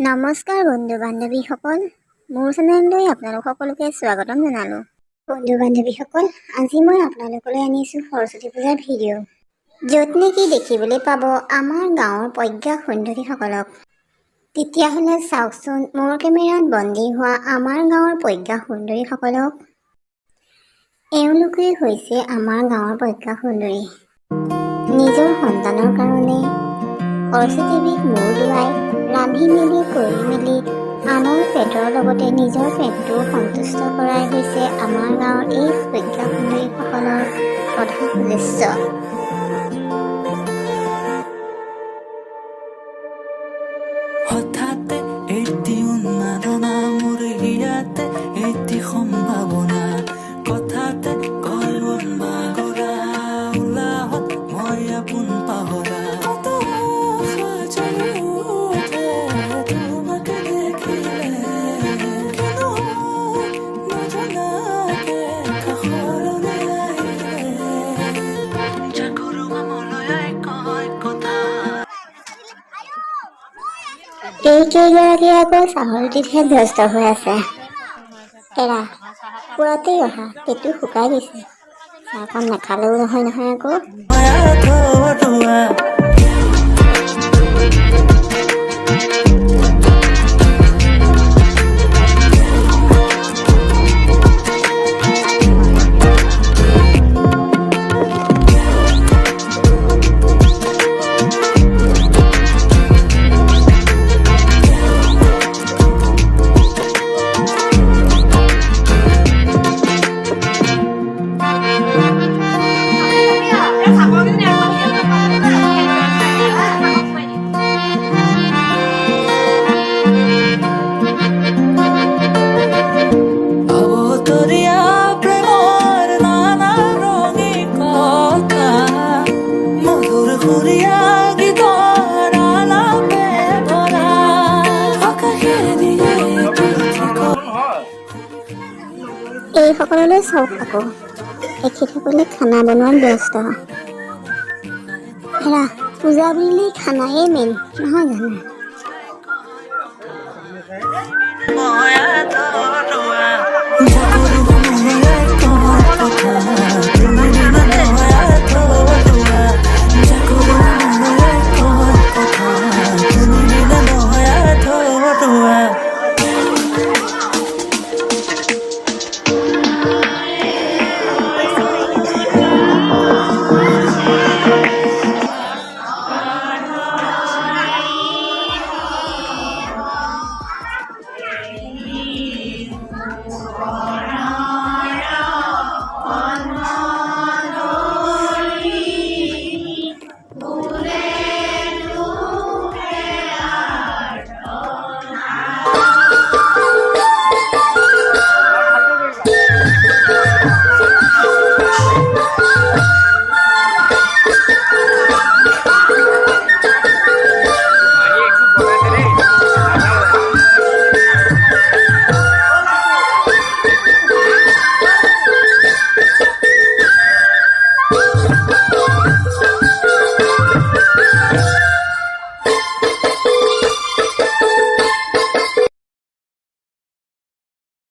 নমস্কাৰ বন্ধু বান্ধৱীসকল, মোৰ চেনেললৈ আপোনালোক সকলোকে স্বাগতম জনালোঁ। বন্ধু বান্ধৱীসকল, আজি মই আপোনালোকলৈ আনিছোঁ সৰস্বতী পূজাৰ ভিডিঅ', য'ত নেকি দেখিবলৈ পাব আমাৰ গাঁৱৰ প্ৰজ্ঞা সুন্দৰীসকলক। তেতিয়াহ'লে চাওকচোন মোৰ কেমেৰাত বন্দী হোৱা আমাৰ গাঁৱৰ প্ৰজ্ঞা সুন্দৰীসকলক। এওঁলোকে হৈছে আমাৰ গাঁৱৰ প্ৰজ্ঞা সুন্দৰী। নিজৰ সন্তানৰ কাৰণে সৰস্বতী দেৱীক মূৰ দোৱাই ৰান্ধি মেলি কৰি মেলি আনৰ পেটৰ লগতে নিজৰ পেটটো সন্তুষ্ট কৰাই হৈছে আমাৰ গাঁৱৰ এই প্ৰজ্ঞা সুন্দৰীসকলৰ প্ৰধান উদ্দেশ্য। হঠাতে এটি উন্মাদনা মোৰ ইয়াতে এটি সম্ভাৱনা কথাতে কয় উন্মাগৰা উলাহত মই আপোন পাহৰা এই কেইগৰাকী আকৌ চাহৰ ৰুটিতহে ব্যস্ত হৈ আছে। এৰা পুৱাতেই অহা পেটটো শুকাই গৈছে, চাহকণ নাখালেও নহয় আকৌ। এইসকললৈ চাওক আকৌ, এখেতসকলে খানা বনোৱাত ব্যস্ত। হেৰা পূজা বুলিলেই খানায়েই মেইন নহয় জানো?